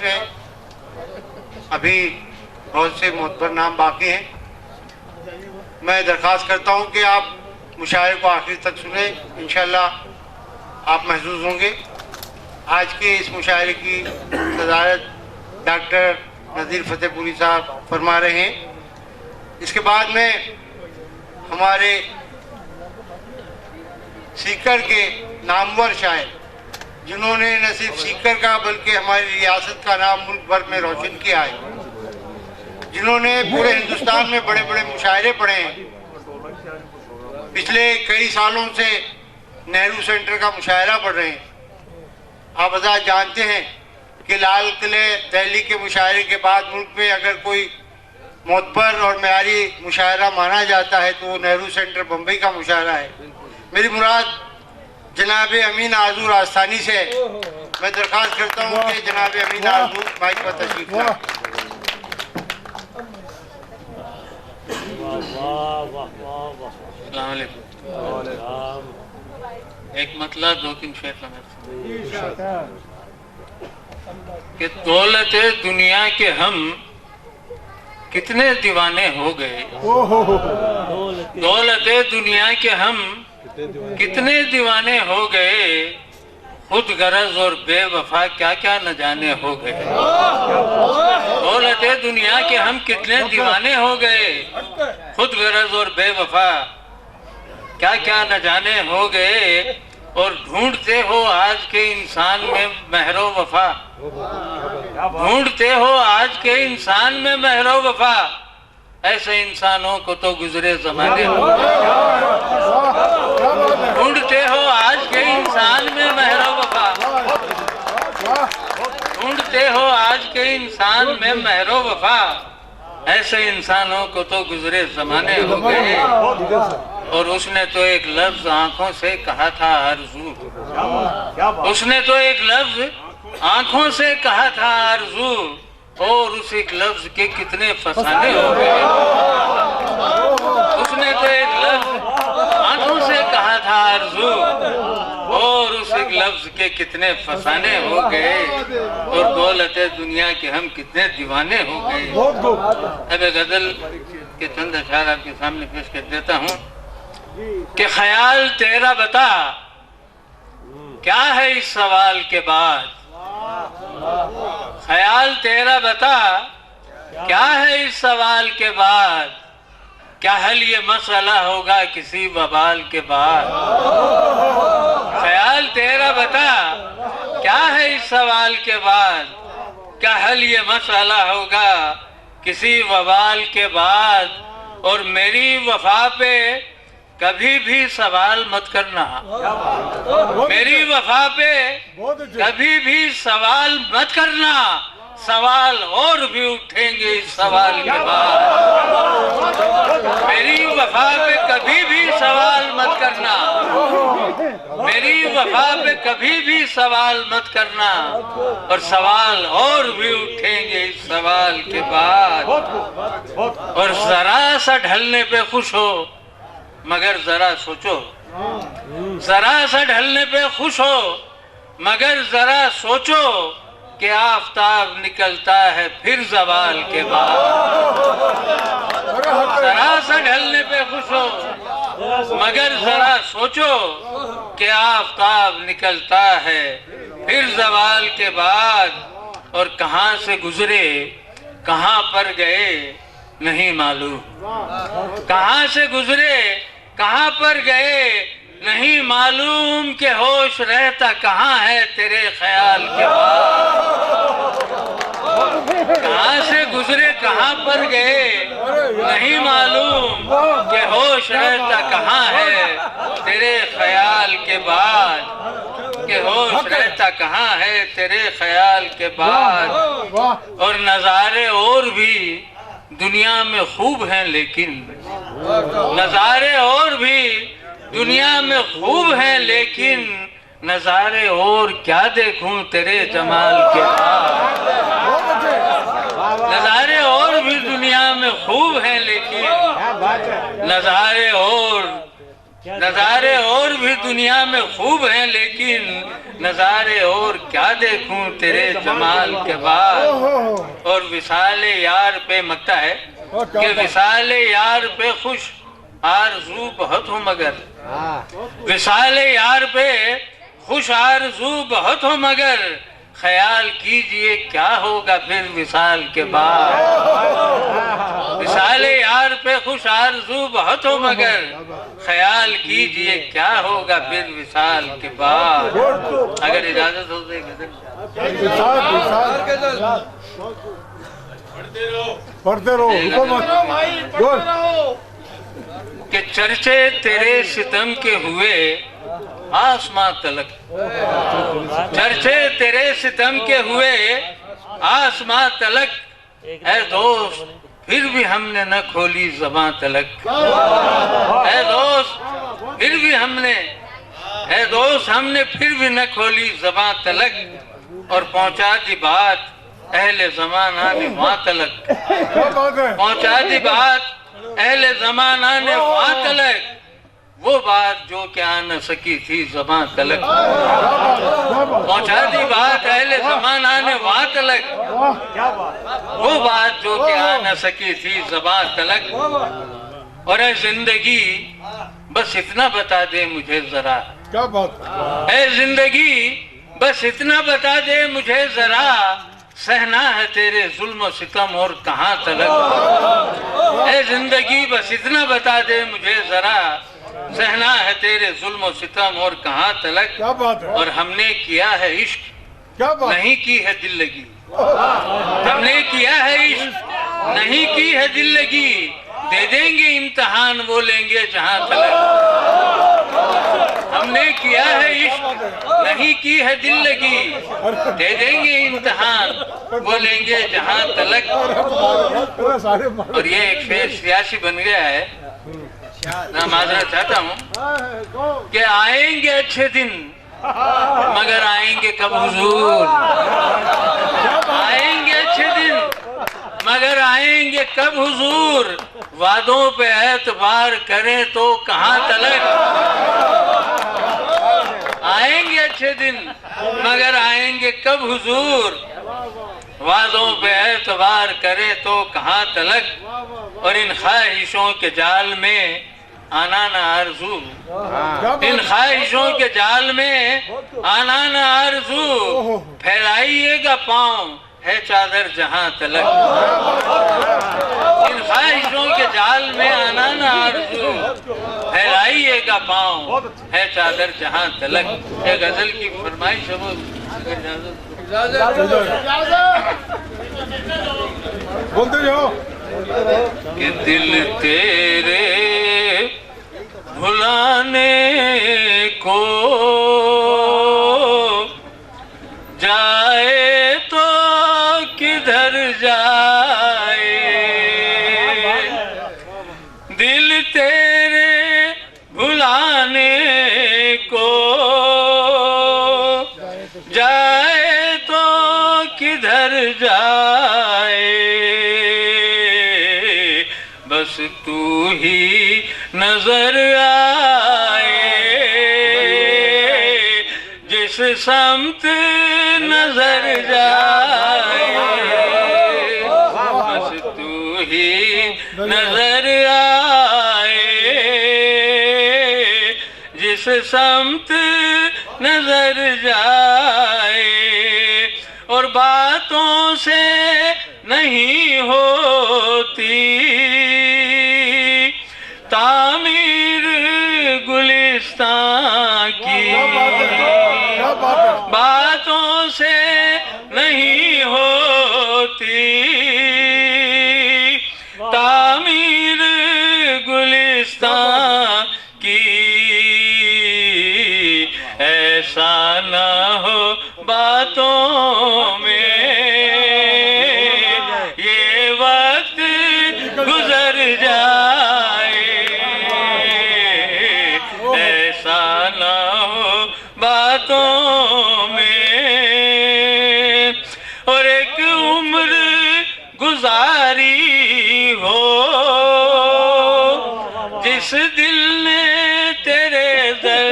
हैं, अभी बहुत से मुतबर नाम बाकी हैं। मैं दरख्वास्त करता हूं कि आप मुशायरे को आखिर तक सुने, इंशाअल्लाह आप महसूस होंगे। आज के इस मुशायरे की सदारत डॉक्टर नज़ीर फतेहपुरी साहब फरमा रहे हैं। इसके बाद में हमारे सीकर के नामवर शायर, जिन्होंने न सिर्फ सीकर का बल्कि हमारी रियासत का नाम मुल्क भर में रोशन किया है, जिन्होंने पूरे हिंदुस्तान में बड़े बड़े मुशायरे पढ़े हैं। पिछले कई सालों से नेहरू सेंटर का मुशायरा पढ़ रहे हैं। आप आज़ाद जानते हैं कि लाल किले दिल्ली के मुशायरे के बाद मुल्क में अगर कोई मोतबर और मेयारी मुशायरा माना जाता है तो वो नेहरू सेंटर बम्बई का मुशायरा है। मेरी मुराद जनाब अमीन आजूर आस्थानी से। मैं दरख्वास्त करता हूँ कि जनाब अमीन आजूर माइक पर तशरीफ लाएं। अस्सलाम वालेकुम। एक मतलब 2-3 शेर कि दौलत दुनिया के हम कितने दीवाने हो गए, दौलत दुनिया के हम कितने दीवाने हो गए, खुद गरज और बेवफा क्या क्या न जाने हो गए। दौलत दुनिया के हम कितने दीवाने हो गए, खुद गरज और बेवफा क्या क्या न जाने हो गए। और ढूंढते हो आज के इंसान में महरो वफा, ढूंढते हो आज के इंसान में महरो वफा, ऐसे इंसानों को तो गुजरे जमाने हो गए। ढूंढते हो आज के इंसान में महरो वफा, ढूंढते हो आज के इंसान में महरो वफा, ऐसे इंसानों को तो गुजरे जमाने हो गए। और उसने तो एक लफ्ज आंखों से कहा था आरज़ू, उसने तो एक लफ्ज आंखों से कहा था आरज़ू, और उस एक लफ्ज के कितने फसाने हो गए। उसने तो एक लफ्ज आंखों से कहा था आरज़ू, और उस एक लफ्ज के कितने फसाने हो गए। और दौलत दुनिया के हम कितने दीवाने हो गए। अब गजल के चंद अशार आपके सामने पेश कर देता हूँ कि ख्याल तेरा बता क्या है इस सवाल के बाद, ख्याल तेरा बता क्या है इस सवाल के बाद, क्या हल ये मसला होगा किसी बवाल के बाद। ख्याल तेरा बता क्या है इस सवाल के बाद, क्या हल ये मसला होगा किसी बवाल के बाद। और मेरी वफा पे कभी भी सवाल मत करना, मेरी वफा पे कभी भी सवाल मत करना, सवाल और भी उठेंगे इस सवाल के बाद। मेरी वफा पे कभी भी सवाल मत करना, मेरी वफा पे कभी भी सवाल मत करना, और सवाल और भी उठेंगे इस सवाल के बाद। और जरा सा ढलने पे खुश हो मगर जरा सोचो, जरा सा ढलने पे खुश हो मगर जरा सोचो कि आफताब निकलता है फिर ज़वाल के बाद। जरा सा ढलने पे खुश हो मगर जरा सोचो कि आफताब निकलता है फिर ज़वाल के बाद। और कहाँ से गुजरे कहाँ पर गए नहीं मालूम, कहाँ से गुजरे कहाँ पर गए नहीं मालूम, के होश रहता कहाँ है तेरे ख्याल के बाद। कहाँ से गुजरे कहाँ पर गए नहीं मालूम, के होश रहता कहाँ है तेरे ख्याल के बाद, के होश रहता कहाँ है तेरे ख्याल के बाद। और नज़ारे और भी दुनिया में खूब हैं, लेकिन नज़ारे और भी दुनिया में खूब हैं, लेकिन नज़ारे और क्या देखूं तेरे जमाल के बाद। नज़ारे और भी दुनिया में खूब हैं, लेकिन नज़ारे और भी दुनिया में खूब हैं, लेकिन नजारे और क्या देखूं तेरे जमाल के बाद। और विसाले यार पे मकता है कि विसाले यार पे खुश आरज़ू बहुत हो मगर, विसाले यार पे खुश आरज़ू बहुत हो मगर, ख्याल कीजिए क्या होगा फिर विसाल के बाद। विसाले यार पे खुश आरज़ू बहुत हो मगर, ख्याल कीजिए क्या होगा फिर विसाल के बाद। अगर इजाजत हो तो पढ़ते रहो कि चर्चे तेरे सितम के हुए आसमां तलक, चर्चे तेरे सितम के हुए आसमां तलक, ऐ दोस्त फिर भी हमने न खोली ज़बां तलक। ऐ दोस्त फिर भी हमने, ऐ दोस्त हमने फिर भी न खोली ज़बां तलक, और पहुंचा दी बात अहले ज़माना ने वहाँ तलक, पहुंचा दी बात अहले ज़माना ने वहाँ तलक, वो बात जो क्या न सकी थी ज़बां तलक। पहुंचा दी बात अहले ज़माना ने वहाँ तलक, वो बात जो क्या न सकी थी ज़बां तलक। और ऐ जिंदगी बस इतना बता दे मुझे जरा, क्या बात, ऐ जिंदगी बस इतना बता दे मुझे जरा, सहना है तेरे जुल्म सितम और कहाँ तलक। ऐ जिंदगी बस इतना बता दे मुझे जरा, सहना है तेरे जुल्म सितम और कहाँ तलक। क्या बात है, और हमने किया है इश्क, क्या बात, नहीं की है दिल लगी, हमने किया है इश्क, नहीं की है दिल लगी, दे देंगे इम्तिहान वो लेंगे जहाँ तलक। हमने किया है इश्क, नहीं की है दिल लगी, दे देंगे इम्तिहान वो लेंगे जहाँ तलक। और ये एक शेर सियासी बन गया है, मैं माजरत चाहता हूँ कि आएंगे अच्छे दिन मगर आएंगे कब हुजूर, आएंगे अच्छे दिन मगर आएंगे कब हुजूर, वादों पे एतबार करें तो कहाँ तलक। आएंगे अच्छे दिन मगर आएंगे कब हुजूर, वादों पे एतबार करें तो कहाँ तलक। और इन ख्वाहिशों के जाल में आना न आरज़ू, इन ख्वाहिशों के जाल में आना न आरज़ू, फैलाइएगा पाँव है चादर जहाँ तलक। इन ख्वाहिशों के जाल में आना न आरज़ू, फैलाइएगा पाँव है चादर जहाँ तलक। एक गजल की फरमाइश है, वो बोलते जाओ कि दिल तेरे भुलाने को जाए तो किधर जाए, दिल तेरे भुलाने को जाए तो किधर जाए, बस तू ही नजर आए, जिस समत नजर जाए, बस तू ही नजर आए, जिस समत नजर जाए। और बातों से नहीं होती तामीर गुलिस्तां की, बातों से नहीं होती तामीर गुलिस्तां की, ऐसा ना हो बातों में ये वक्त गुजर जाए, ऐसा ना हो बातों में। और एक उम्र गुजारी हो जिस दिल ने तेरे दर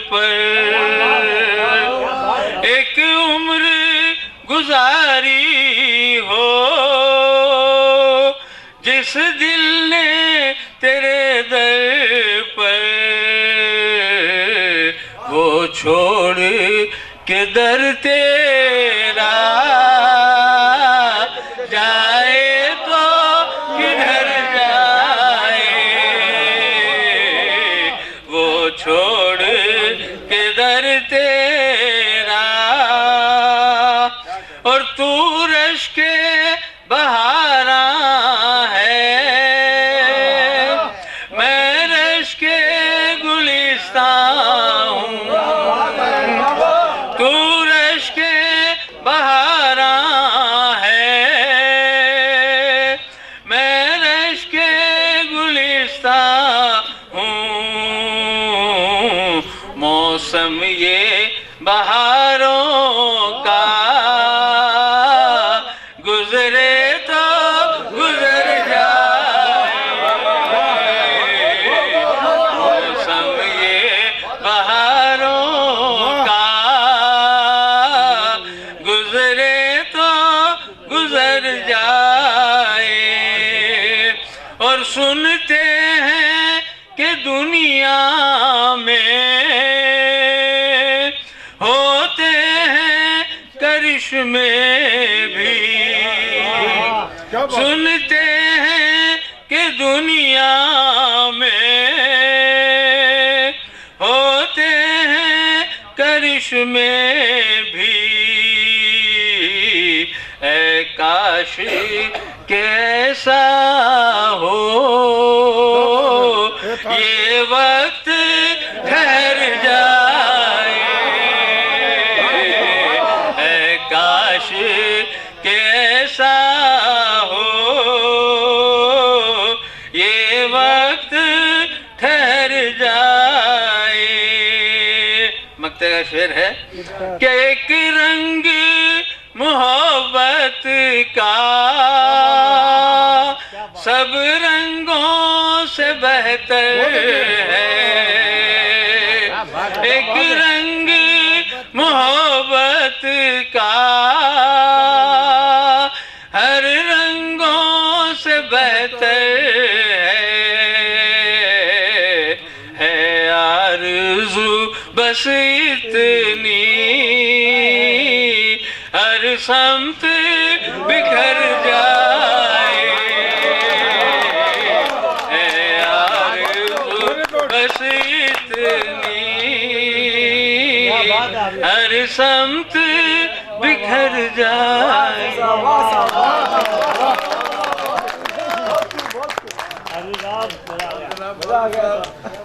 पर, किस दिल ने तेरे दर पर वो छोड़ के दर तेरा जाए तो किधर जाए, वो छोड़ के दर तेरा। और तू रश के बहारा है, मैं रश के गुलिस्तां हूँ। तू रश के बहारा है, मैं रश के गुलिस्तां हूँ। मौसम ये बहारों का गुजरे तो गुजर जाए, मौसम ये बहारों का गुजरे तो गुजर जाए। और सुनते हैं कि दुनिया में होते हैं करिश्मे भी, सुनते हैं कि दुनिया में होते हैं करिश्मे भी। ऐ काश कैसा हो ये वक्त ठहर जाए, ऐ काश कैसा हो ये वक्त ठहर जाए। मक्ते का शेर है कि एक रंग मोहब्बत का सब रंगों से बेहतर है, एक रंग मोहब्बत का हर रंगों से बेहतर है आरज़ू बस इतनी हर समत बिखर जाए, है आरज़ू बस इतनी हर समत बिखर जाए।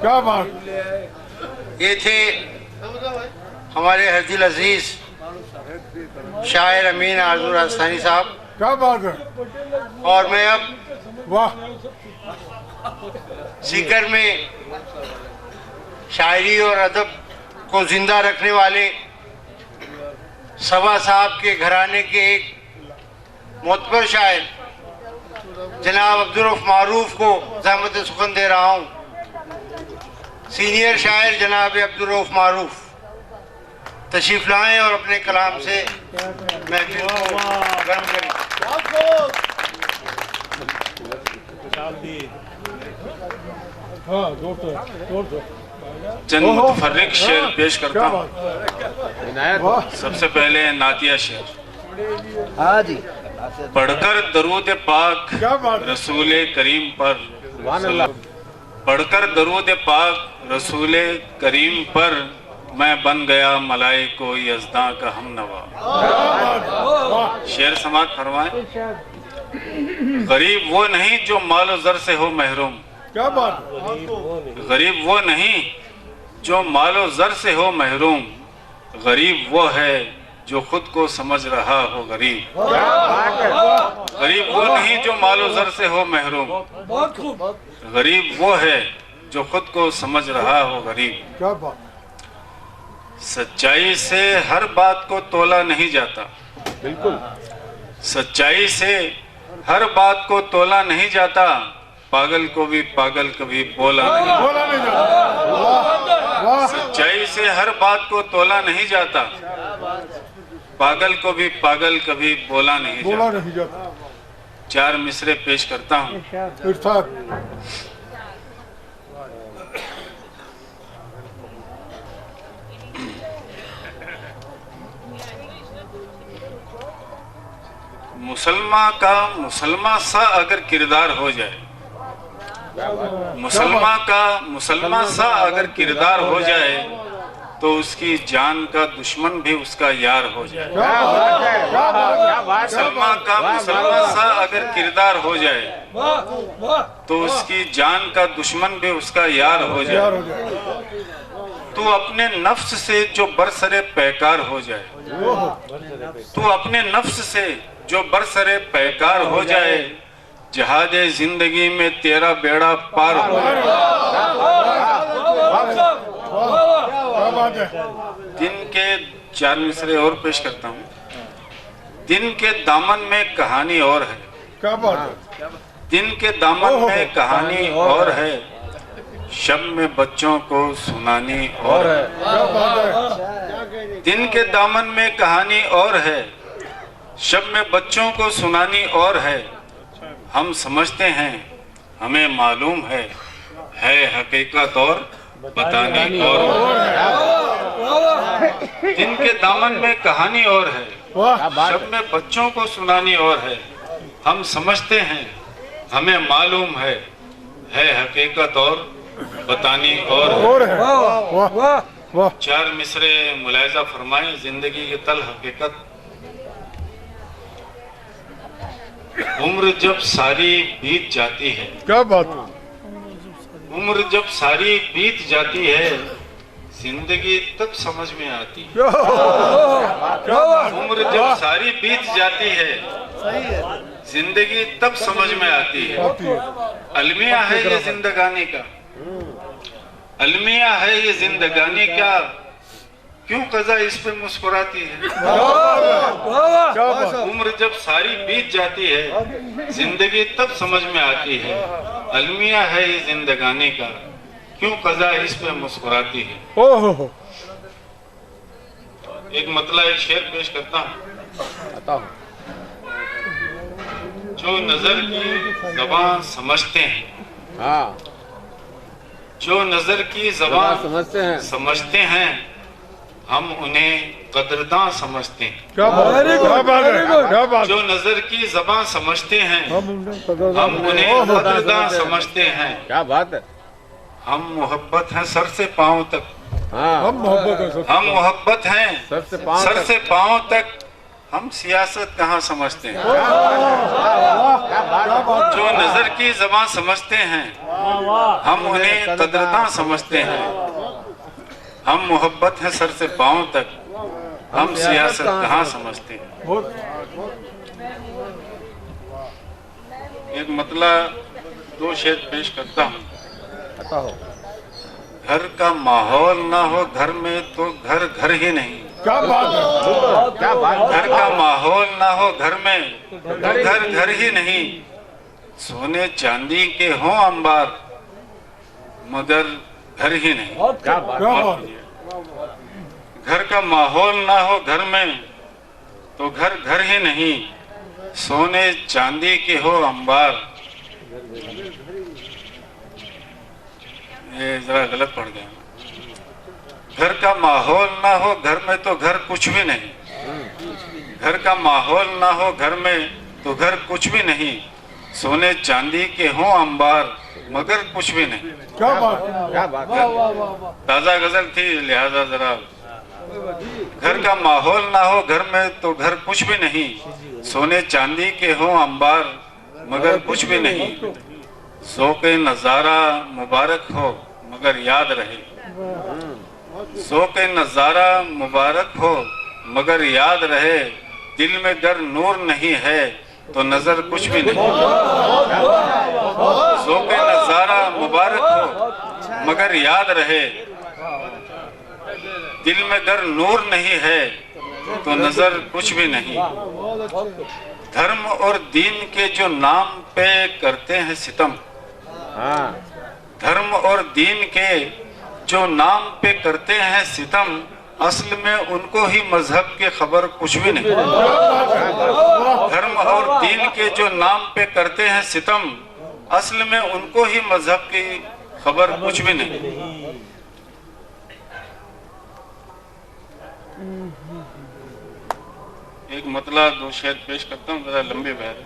क्या बात। ये थे हमारे हर्दिल अजीज शायर अमीन आरज़ू राजस्थानी साहब। क्या बात है। और मैं अब वाह। सीकर में शायरी और अदब को जिंदा रखने वाले सबा साहब के घराने के एक मोतबर शायर जनाब अब्दुल रऊफ मारूफ को ज़हमत सुखन दे रहा हूँ। सीनियर शायर जनाब अब्दुल रऊफ मारूफ तशरीफ लाएं और अपने कलाम से महफिल को गर्म करें। हाँ, जोर से। चंद मुतफर्रिक शेर पेश करता हूँ। वाह। सबसे पहले नातिया शेर। हाँ जी। पढ़कर दरूद पाक क्या बात। रसूल करीम पर, पढ़कर दरूद पाक रसूल करीम पर मैं बन गया मलाइको यज़दा का हमनवा। शेर समात फरमाए। गरीब वो नहीं जो मालो ज़र से हो महरूम, क्या बात। गरीब वो नहीं जो मालो ज़र से हो महरूम, गरीब वो है जो खुद को समझ रहा हो गरीब। गरीब वो नहीं जो मालो ज़र से हो महरूम, गरीब वो है जो खुद को समझ रहा हो गरीब। क्या बात। सच्चाई से हर बात को तोला नहीं जाता, बिल्कुल। सच्चाई से हर बात को तोला नहीं जाता, पागल को भी पागल कभी बोला नहीं। बोला नहीं जाता। वाह। वाह। सच्चाई से हर बात को तोला नहीं जाता, पागल को भी पागल कभी बोला नहीं बोला जाता। नहीं जाता। 4 मिसरे पेश करता हूँ। इरशाद। मुसलमान सा अगर किरदार हो जाए, मुसलमान सा अगर किरदार हो जाए, तो उसकी जान का दुश्मन भी उसका यार हो जाए। मुसलमान सा अगर किरदार हो जाए, तो उसकी जान का दुश्मन भी उसका यार हो जाए। तू अपने नफ्स से जो बरसरे पैकार हो जाए, तू अपने नफ्स से जो बरसरे पैकार हो जाए, जहादे जिंदगी में तेरा बेड़ा पार हो जाए। दिन के 4 मिसरे और पेश करता हूँ। दिन के दामन में कहानी और है, क्या बात है। दिन के दामन में कहानी और है, शब में बच्चों को सुनानी और है। क्या बात है। दिन के दामन में कहानी और है, शब में बच्चों को सुनानी और है। हम समझते हैं, हमें मालूम है हकीकत और बतानी और है। दिन के दामन में कहानी और है, शब में बच्चों को सुनानी और है। हम समझते हैं, हमें मालूम है हकीकत और बतानी और है। वाह 4 मिसरे मुलायजा फरमाएं। जिंदगी की तल हकीकत। उम्र जब सारी बीत जाती है, क्या बात है। उम्र जब सारी बीत जाती है, जिंदगी तब समझ में आती है। उम्र जब सारी बीत जाती है, जिंदगी तब समझ में आती है। अलमिया है ये जिंदगानी का, अलमिया है ये जिंदगानी का, क्यों कज़ा इस पे मुस्कुराती है। उम्र जब सारी बीत जाती है, जिंदगी तब समझ में आती है। अलमिया है ये जिंदगानी का, क्यों कज़ा इस पे मुस्कुराती है। एक मतला एक शेर पेश करता हूँ। जो नजर की ज़बान समझते हैं, जो नजर की ज़बान समझते हैं, हम उन्हें कदरदान समझते हैं। क्या बात है। क्या बात। जो नजर की ज़बान समझते हैं, हम उन्हें कदरदान समझते हैं। क्या बात है। हम मोहब्बत हैं सर से पांव तक, हम मोहब्बत हम मोहब्बत हैं सर सर से पांव तक, हम सियासत कहाँ समझते हैं। जो नजर की ज़बान समझते हैं, हम उन्हें कदरदान समझते हैं। हम मोहब्बत है सर से पांव तक, हम सियासत कहाँ समझते हैं। एक मतला 2 शेर पेश करता हूँ। घर का माहौल ना हो घर में तो घर घर ही नहीं। क्या बात है। क्या बात। घर का माहौल ना हो घर में तो घर घर ही नहीं। सोने चांदी के हों अंबार, मगर घर ही नहीं। क्या बात। घर का माहौल ना हो घर में तो घर घर ही नहीं। सोने चांदी के हो अंबार, ये जरा गलत पड़ गया। घर का माहौल ना हो घर में तो घर कुछ भी नहीं। घर का माहौल ना हो घर में तो घर कुछ भी नहीं। सोने चांदी के हों अंबार, मगर कुछ भी नहीं। क्या बात। क्या बात। ताजा गजल थी, लिहाजा जरा। घर का माहौल ना हो घर में तो घर कुछ भी नहीं। सोने चांदी के हों अंबार, मगर कुछ भी नहीं। ज़ौक़े नज़ारा मुबारक हो मगर याद रहे। ज़ौक़े नज़ारा मुबारक हो मगर याद रहे। दिल में गर नूर नहीं है तो नजर कुछ भी नहीं। ज़ौक़े नज़ारा मुबारक हो मगर याद रहे। दिल में गर नूर नहीं है तो नजर कुछ भी नहीं। धर्म और दीन के जो नाम पे करते हैं सितम, धर्म और दीन के जो नाम पे करते हैं सितम, असल में उनको ही मजहब की खबर कुछ भी नहीं। धर्म और दीन दीन के जो नाम पे करते हैं सितम, असल में उनको ही मजहब की खबर कुछ भी नहीं। एक मतला दो शेर पेश करता हूँ, जरा लंबे बहर।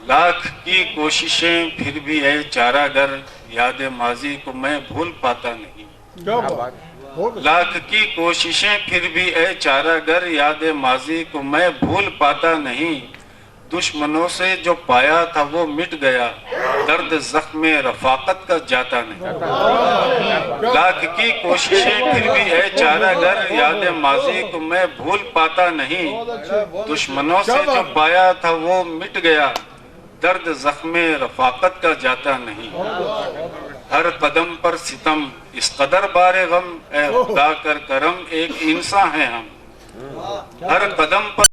लाख की कोशिशें फिर भी है चारागर, याद माजी को मैं भूल पाता नहीं। क्या बात, लाख की कोशिशें फिर भी है चारागर, याद माजी को मैं भूल पाता नहीं। दुश्मनों से जो पाया था वो मिट गया, दर्द जख्म रफाकत का जाता नहीं। लाख की कोशिशें फिर भी है चारागर, याद माजी को मैं भूल पाता नहीं। दुश्मनों से जो पाया था वो मिट गया, दर्द जख्म रफाकत का जाता नहीं। हर कदम पर सितम, इस कदर बारे गम, ए खुदा कर करम, एक इंसान है हम। हर कदम पर